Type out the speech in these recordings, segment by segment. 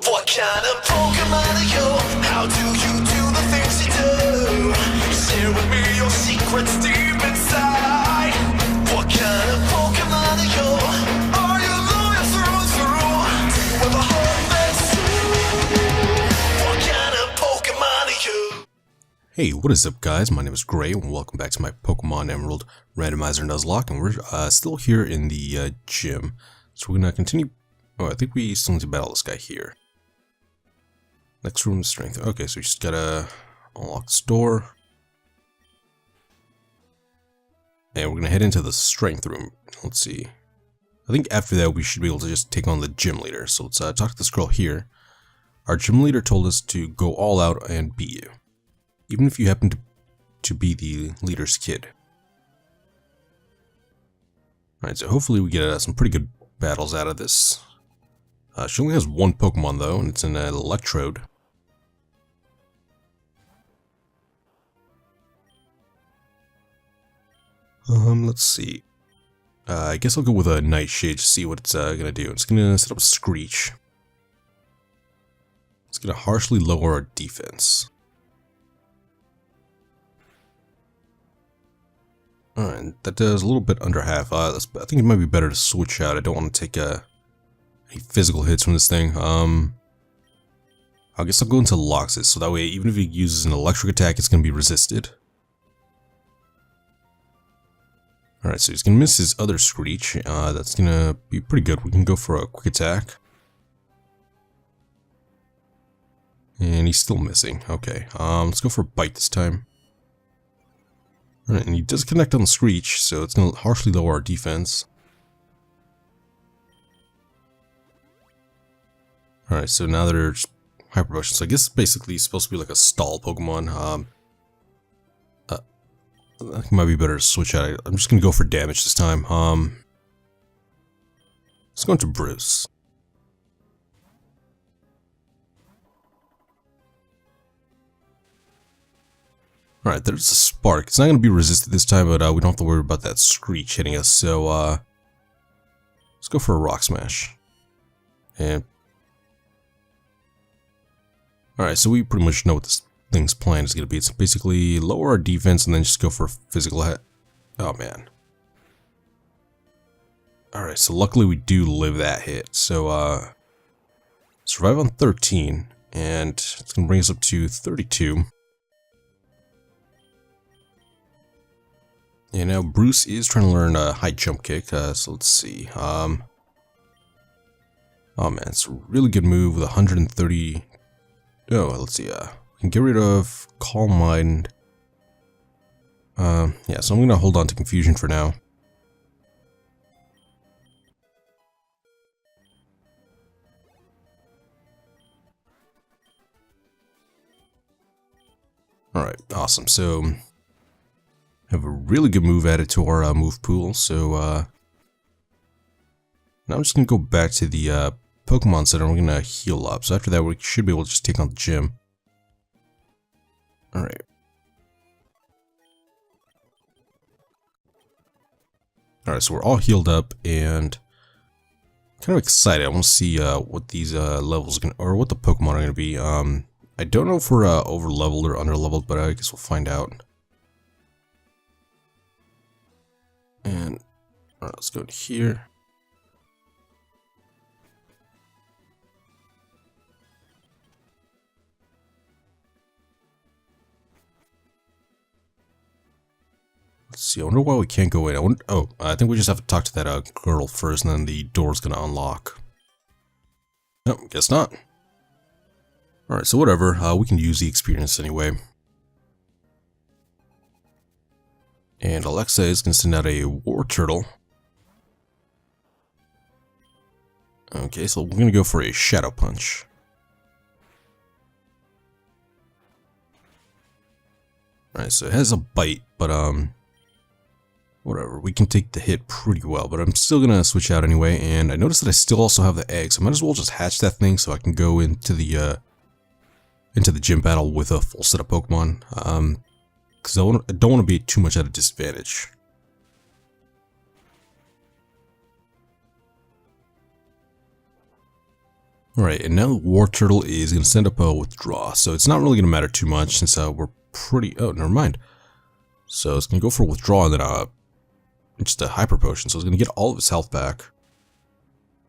What kind of Pokemon are you? How do you do the things you do? Share with me your secrets deep inside. What kind of Pokemon are you? Are you loyal through and through? Do you ever hold this true? What kind of Pokemon are you? Hey, what is up guys? My name is Gray and welcome back to my Pokemon Emerald Randomizer Nuzlocke, and we're still here in the gym. So we're going to continue. Oh, I think we still need to battle this guy here. Next room is strength. Okay, so we just gotta unlock this door. And we're gonna head into the strength room. Let's see. I think after that we should be able to just take on the gym leader. So let's talk to this girl here. Our gym leader told us to go all out and beat you, even if you happen to be the leader's kid. Alright, so hopefully we get some pretty good battles out of this. She only has one Pokemon though, and it's an Electrode. Let's see. I guess I'll go with a Nightshade to see what it's gonna do. It's gonna set up a Screech. It's gonna harshly lower our defense. Alright, that does a little bit under half. I think it might be better to switch out. I don't want to take any physical hits from this thing. I guess I'll go into Loxus, so that way even if he uses an electric attack, it's going to be resisted. Alright, so he's going to miss his other Screech. That's going to be pretty good. We can go for a quick attack. And he's still missing. Okay, let's go for a Bite this time. Alright, and he does connect on the Screech, so it's going to harshly lower our defense. Alright, so now they're Hyper Potion. So I guess it's basically supposed to be like a stall Pokemon. I think it might be better to switch out. I'm just gonna go for damage this time. Let's go into Bruce. Alright, there's a Spark. It's not gonna be resisted this time, but we don't have to worry about that Screech hitting us. So let's go for a Rock Smash. And alright, so we pretty much know what this thing's plan is going to be. It's basically lower our defense and then just go for a physical hit. Oh man. Alright, so luckily we do live that hit. So, survive on 13, and it's going to bring us up to 32. And now Bruce is trying to learn a high jump kick, so let's see. Oh man, it's a really good move with 130. Oh, let's see, we can get rid of Calm Mind. Yeah, so I'm gonna hold on to Confusion for now. Alright, awesome. So, have a really good move added to our move pool, so, now I'm just gonna go back to the, Pokemon Center, and we're gonna heal up. So after that, we should be able to just take on the gym. Alright. Alright, so we're all healed up, and kind of excited. I want to see what these levels are or what the Pokemon are gonna be. I don't know if we're over leveled or under leveled, but I guess we'll find out. And alright, let's go to here. Let's see, I wonder why we can't go in. I think we just have to talk to that girl first, and then the door's gonna unlock. Nope, guess not. Alright, so whatever, we can use the experience anyway. And Alexa is gonna send out a War Turtle. Okay, so we're gonna go for a Shadow Punch. Alright, so it has a bite, but whatever, we can take the hit pretty well, but I'm still gonna switch out anyway. And I noticed that I still also have the egg, so I might as well just hatch that thing so I can go into the gym battle with a full set of Pokemon. Because I don't want to be too much at a disadvantage. Alright, and now War Turtle is going to send up a withdraw, so it's not really going to matter too much since we're pretty... Oh, never mind. So it's going to go for a withdraw and then just a hyper potion, so it's going to get all of its health back.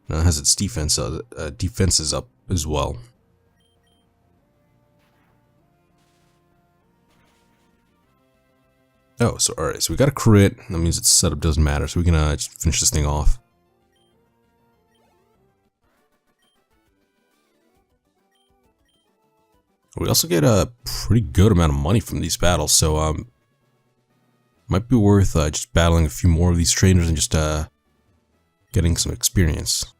Now it has its defenses up as well. Oh, so alright, so we got a crit. That means its setup doesn't matter, so we can just finish this thing off. We also get a pretty good amount of money from these battles, so might be worth just battling a few more of these trainers and just getting some experience.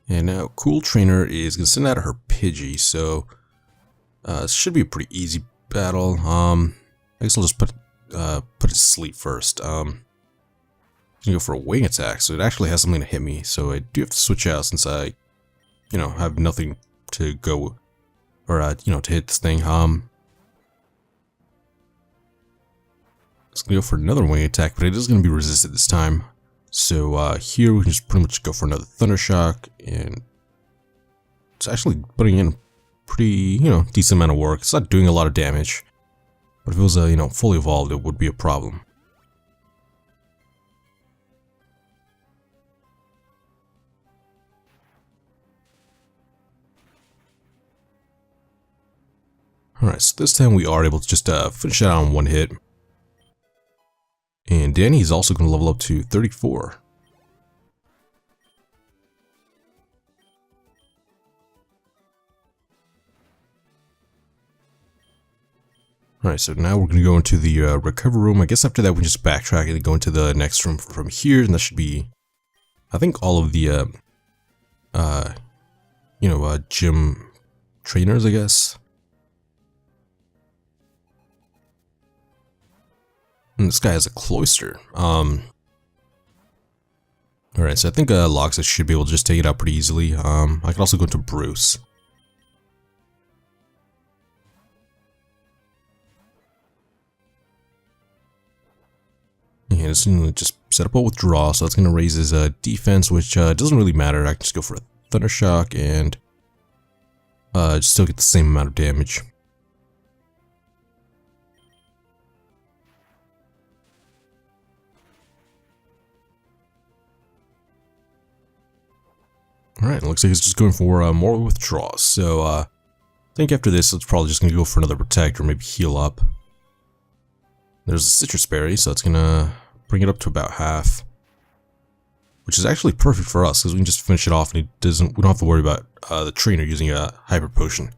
And now Cool Trainer is going to send out her Pidgey, so this should be a pretty easy battle. I guess I'll just put it to sleep first. I'm gonna go for a wing attack, so it actually has something to hit me. So I do have to switch out since I, have nothing to go, or to hit this thing. It's gonna go for another wing attack, but it is gonna be resisted this time. So here we can just pretty much go for another Thunder Shock, and it's actually putting in pretty, decent amount of work. It's not doing a lot of damage, but if it was, fully evolved, it would be a problem. Alright, so this time we are able to just finish it out on one hit. And Danny is also going to level up to 34. Alright, so now we're going to go into the recovery room. I guess after that we just backtrack and go into the next room from here, and that should be, I think, all of the, gym trainers, I guess. And this guy has a cloister. Alright, so I think Loxus should be able to just take it out pretty easily. I could also go into Bruce. And it's going to just set up a withdraw, so that's going to raise his defense, which doesn't really matter. I can just go for a Thunder Shock and still get the same amount of damage. Alright, looks like it's just going for more withdrawals. So I think after this, it's probably just going to go for another Protect or maybe heal up. There's a Citrus Berry, so it's going to bring it up to about half. Which is actually perfect for us, because we can just finish it off and we don't have to worry about the trainer using a Hyper Potion.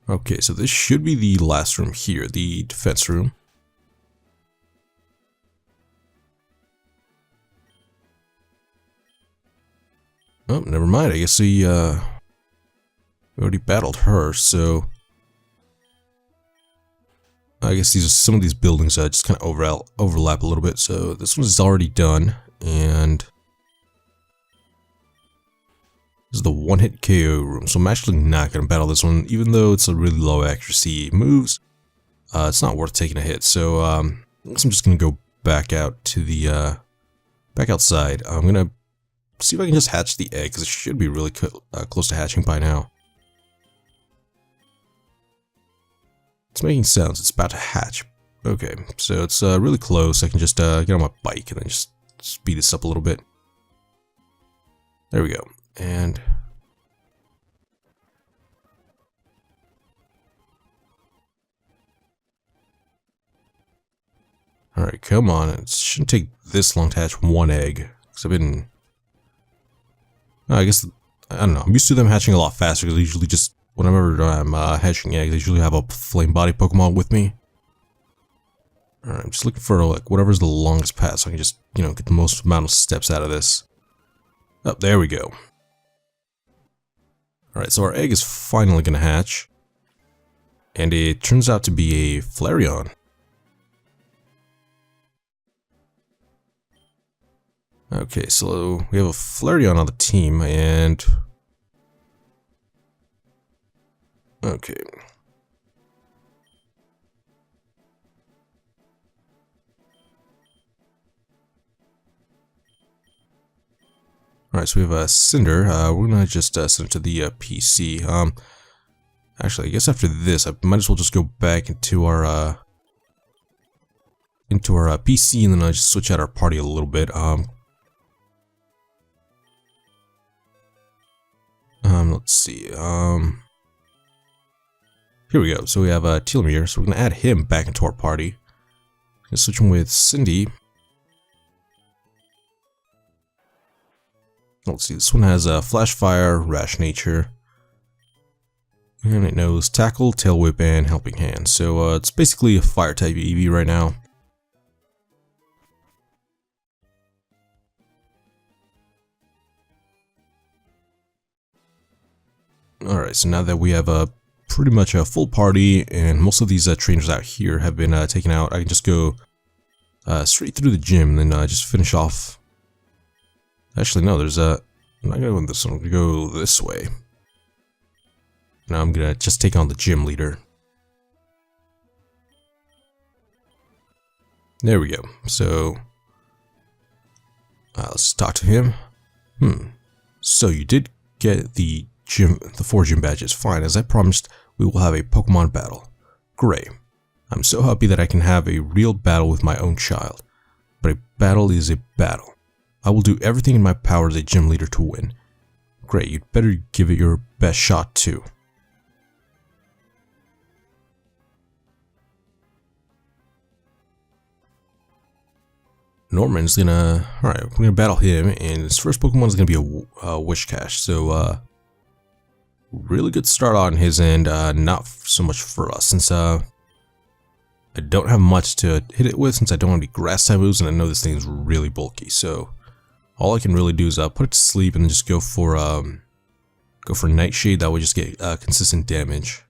Okay, so this should be the last room here, the defense room. Oh, never mind. I guess we already battled her, so I guess some of these buildings just kind of overlap a little bit. So this one's already done, and this is the one-hit KO room. So I'm actually not going to battle this one, even though it's a really low accuracy moves. It's not worth taking a hit. So I guess I'm just going to go back out to the back outside. I'm going to see if I can just hatch the egg, because it should be really close to hatching by now. It's making sounds. It's about to hatch. Okay, so it's really close. I can just get on my bike and then just speed this up a little bit. There we go. And alright, come on. It shouldn't take this long to hatch one egg. Because I've been... I guess, I don't know. I'm used to them hatching a lot faster, because I usually just, whenever I'm hatching eggs, I usually have a Flame Body Pokemon with me. Alright, I'm just looking for, like, whatever's the longest path, so I can just, get the most amount of steps out of this. Oh, there we go. Alright, so our egg is finally going to hatch. And it turns out to be a Flareon. Okay, so we have a Flareon on the team, and... Okay. Alright, so we have a Cinder. We're gonna just send it to the PC. Actually, I guess after this, I might as well just go back into our PC, and then I'll just switch out our party a little bit. Let's see. Here we go. So we have Telomere, so we're gonna add him back into our party. Gonna switch him with Cindy. Let's see. This one has Flash Fire, Rash Nature, and it knows Tackle, Tail Whip, and Helping Hand. So it's basically a Fire type EV right now. Alright, so now that we have pretty much a full party, and most of these trainers out here have been taken out, I can just go straight through the gym and then just finish off. Actually, no, there's I'm not gonna go this one, I'm gonna go this way. Now I'm gonna just take on the gym leader. There we go. So let's talk to him. So you did get the 4 gym badges. Fine, as I promised, we will have a Pokemon battle. Great. I'm so happy that I can have a real battle with my own child. But a battle is a battle. I will do everything in my power as a gym leader to win. Great, you'd better give it your best shot too. Norman's gonna... Alright, we're gonna battle him, and his first Pokemon is gonna be a Wishcash, so really good start on his end, not so much for us, since I don't have much to hit it with, since I don't have any grass type moves, and I know this thing is really bulky, so all I can really do is put it to sleep and then just go for Nightshade. That would just get consistent damage.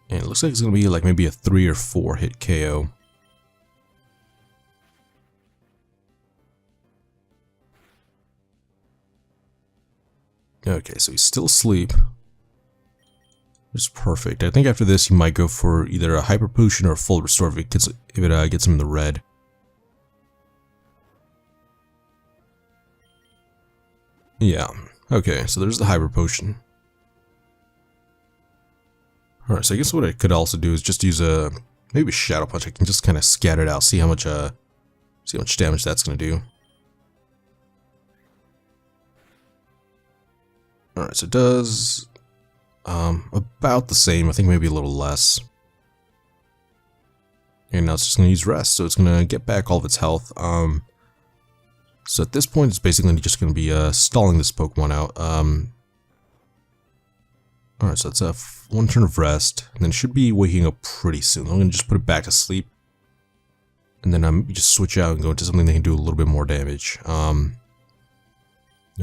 And it looks like it's gonna be like maybe a 3 or 4 hit KO. Okay, so he's still asleep. It's perfect. I think after this, he might go for either a Hyper Potion or a Full Restore if it gets him in the red. Yeah. Okay, so there's the Hyper Potion. Alright, so I guess what I could also do is just use maybe Shadow Punch. I can just kind of scatter it out, see how much damage that's gonna do. Alright, so it does about the same, I think maybe a little less. And now it's just gonna use Rest, so it's gonna get back all of its health. So at this point, it's basically just gonna be stalling this Pokemon out. Alright, so that's 1 turn of rest, and then it should be waking up pretty soon. I'm gonna just put it back to sleep, and then just switch out and go into something that can do a little bit more damage. Alright,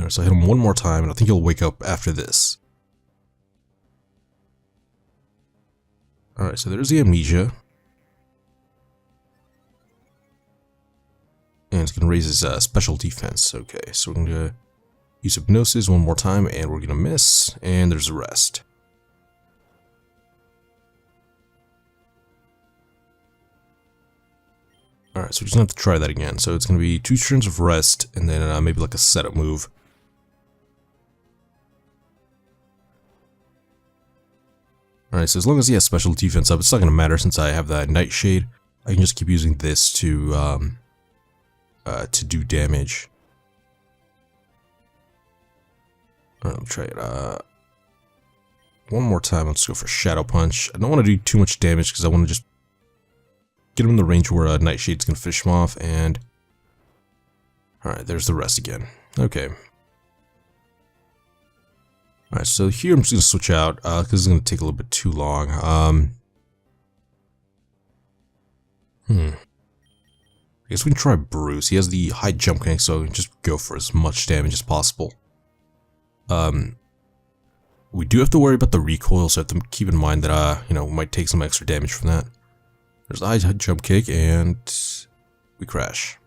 so I hit him 1 more time, and I think he'll wake up after this. Alright, so there's the Amnesia. And it's gonna raise his special defense. Okay, so we're gonna use Hypnosis 1 more time, and we're gonna miss, and there's the rest. Alright, so we're just gonna have to try that again. So it's gonna be 2 turns of rest, and then maybe like a setup move. Alright, so as long as he has special defense up, it's not gonna matter since I have that Nightshade. I can just keep using this to do damage. Alright, let me try it 1 more time. Let's go for Shadow Punch. I don't want to do too much damage because I want to just get him in the range where Nightshade's gonna fish him off, and alright, there's the rest again. Okay. Alright, so here I'm just gonna switch out because it's gonna take a little bit too long. I guess we can try Bruce. He has the high jump mechanic, so we can just go for as much damage as possible. We do have to worry about the recoil, so I have to keep in mind that, you know, we might take some extra damage from that. There's a high jump kick, and we crash.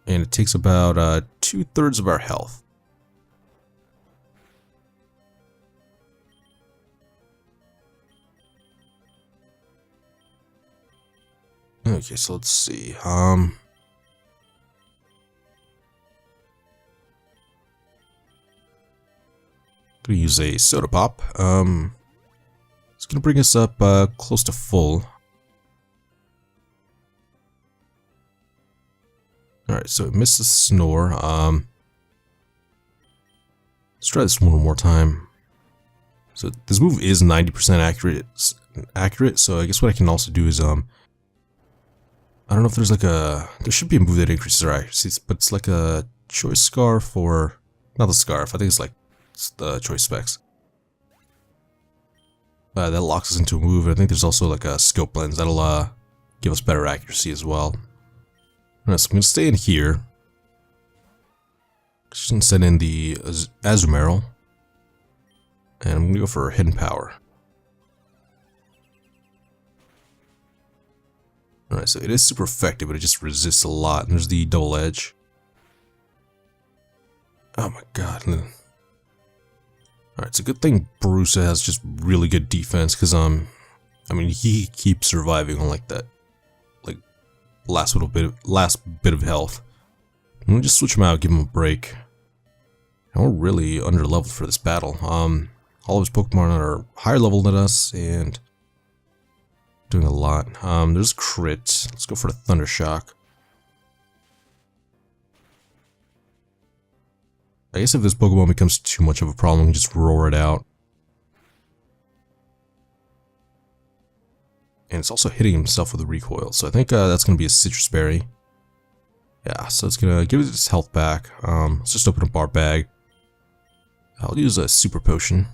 And it takes about 2/3 of our health. Okay, so let's see. Gonna use a soda pop. It's gonna bring us up close to full. Alright, so it missed the snore. Let's try this one more time. So this move is 90% accurate, so I guess what I can also do is I don't know if there's like there should be a move that increases our accuracy, but it's like a choice scarf, or not the scarf, I think it's the choice specs. That locks us into a move, and I think there's also like a scope lens that'll give us better accuracy as well. Alright, so I'm going to stay in here. Just going to set in the Azumarill. And I'm going to go for Hidden Power. Alright, so it is super effective, but it just resists a lot. And there's the double edge. Oh my god. Alright, it's a good thing Barusa has just really good defense, because I mean, he keeps surviving on like that last bit of health. I'm gonna just switch him out, give him a break. And we're really under leveled for this battle. All of his Pokemon are higher level than us and doing a lot. There's crit. Let's go for the Thunder Shock. I guess if this Pokemon becomes too much of a problem, we can just roar it out. And it's also hitting himself with a recoil, so I think that's going to be a Citrus Berry. Yeah, so it's going to give it its health back. Let's just open up our bag. I'll use a Super Potion.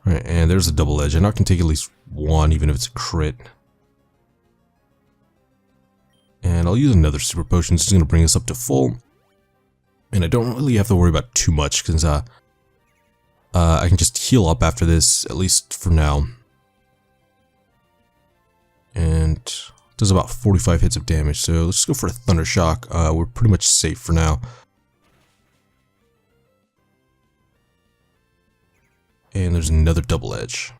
Alright, and there's a double edge. I know I can take at least one, even if it's a crit. And I'll use another Super Potion. This is going to bring us up to full. And I don't really have to worry about too much, because I can just heal up after this, at least for now. And it does about 45 hits of damage, so let's just go for a Thunder Shock. We're pretty much safe for now. And there's another double edge.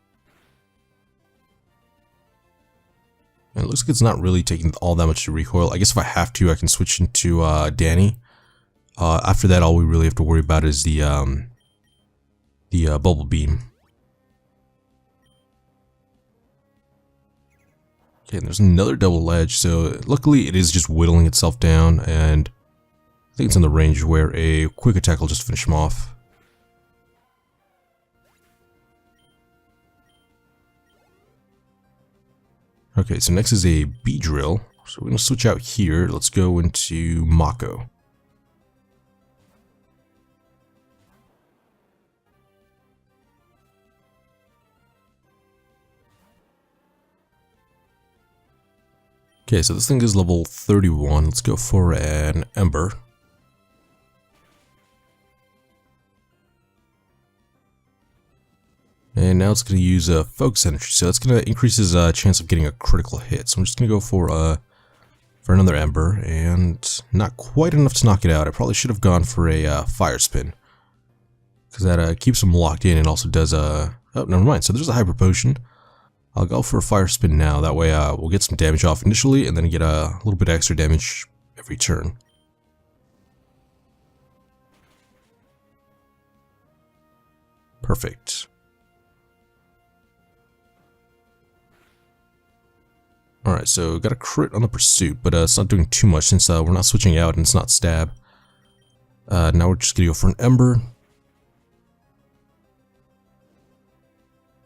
And it looks like it's not really taking all that much to recoil. I guess if I have to, I can switch into Danny. After that, all we really have to worry about is the Bubble Beam. Okay, and there's another double edge, so luckily it is just whittling itself down, and I think it's in the range where a quick attack will just finish him off. Okay, so next is a Beedrill. So we're going to switch out here. Let's go into Mako. Okay, so this thing is level 31. Let's go for an Ember. And now it's going to use a Focus Energy, so that's going to increase his chance of getting a critical hit. So I'm just going to go for another Ember, and not quite enough to knock it out. I probably should have gone for a Fire Spin, because that keeps him locked in and also does oh, never mind. So there's a Hyper Potion. I'll go for a Fire Spin now. That way we'll get some damage off initially, and then get a little bit extra damage every turn. Perfect. Alright, so got a crit on the Pursuit, but it's not doing too much since we're not switching out and it's not Stab. Now we're just going to go for an Ember.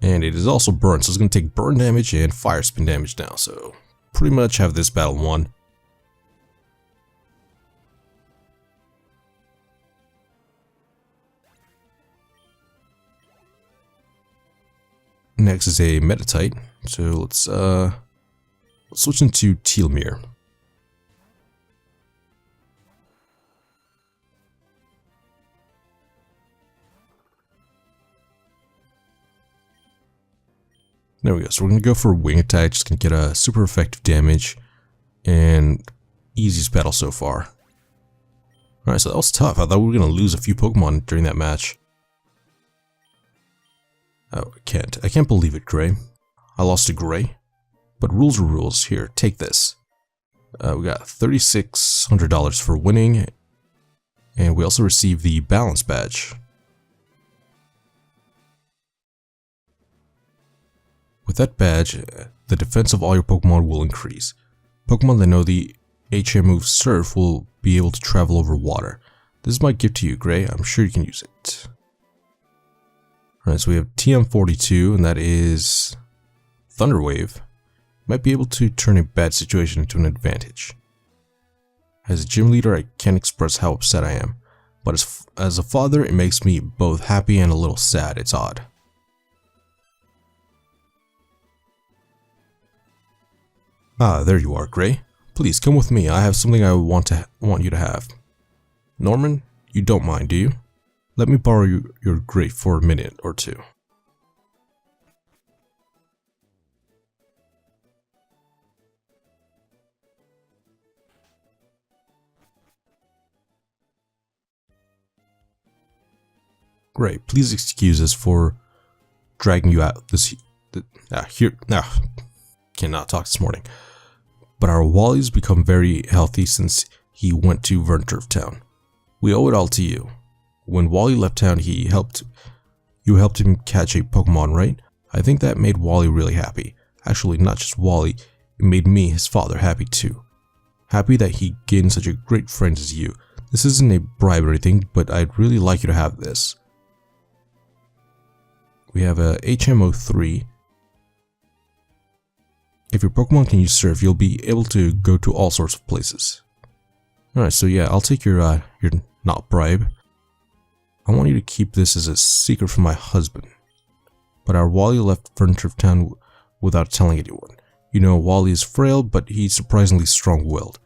And it is also Burn, so it's going to take Burn damage and Fire Spin damage now, so pretty much have this battle won. Next is a Metatite, so let's switch into Tealmere. There we go. So we're going to go for a wing attack. Just going to get a super effective damage. And easiest battle so far. Alright, so that was tough. I thought we were going to lose a few Pokemon during that match. Oh, I can't believe it, Gray. I lost to Gray. But rules are rules. Here, take this. We got $3,600 for winning. And we also received the balance badge. With that badge, the defense of all your Pokemon will increase. Pokemon that know the HM move Surf will be able to travel over water. This is my gift to you, Gray. I'm sure you can use it. Alright, so we have TM42, and that is Thunder Wave. Might be able to turn a bad situation into an advantage. As a gym leader, I can't express how upset I am. But as a father, it makes me both happy and a little sad. It's odd. Ah, there you are, Gray. Please come with me. I have something I want you to have. Norman, you don't mind, do you? Let me borrow your grate for a minute or two. Great. Please excuse us for dragging you out cannot talk this morning. But our Wally's become very healthy since he went to Vernturf Town. We owe it all to you. When Wally left town, you helped him catch a Pokemon, right? I think that made Wally really happy. Actually, not just Wally, it made me, his father, happy too. Happy that he gained such a great friend as you. This isn't a bribe or anything, but I'd really like you to have this. We have a HM03. If your Pokemon can use Surf, you'll be able to go to all sorts of places. Alright, so yeah, I'll take your not bribe. I want you to keep this as a secret from my husband. But our Wally left Vernturf Town without telling anyone. You know, Wally is frail, but he's surprisingly strong-willed.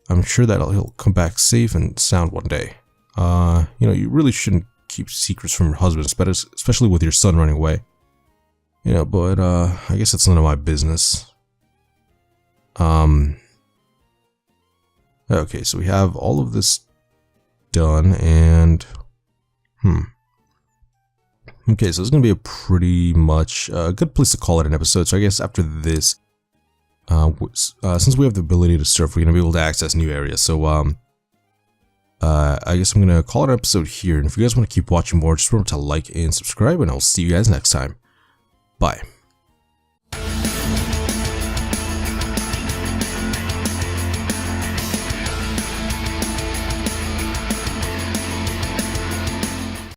I'm sure that he'll come back safe and sound one day. You really shouldn't keep secrets from your husband, especially with your son running away. But I guess it's none of my business. Okay, so we have all of this done, and okay, so it's gonna be a pretty much a good place to call it an episode. So I guess after this, since we have the ability to surf, we're gonna be able to access new areas. So I guess I'm gonna call it an episode here. And if you guys want to keep watching more, just remember to like and subscribe, and I'll see you guys next time. Bye.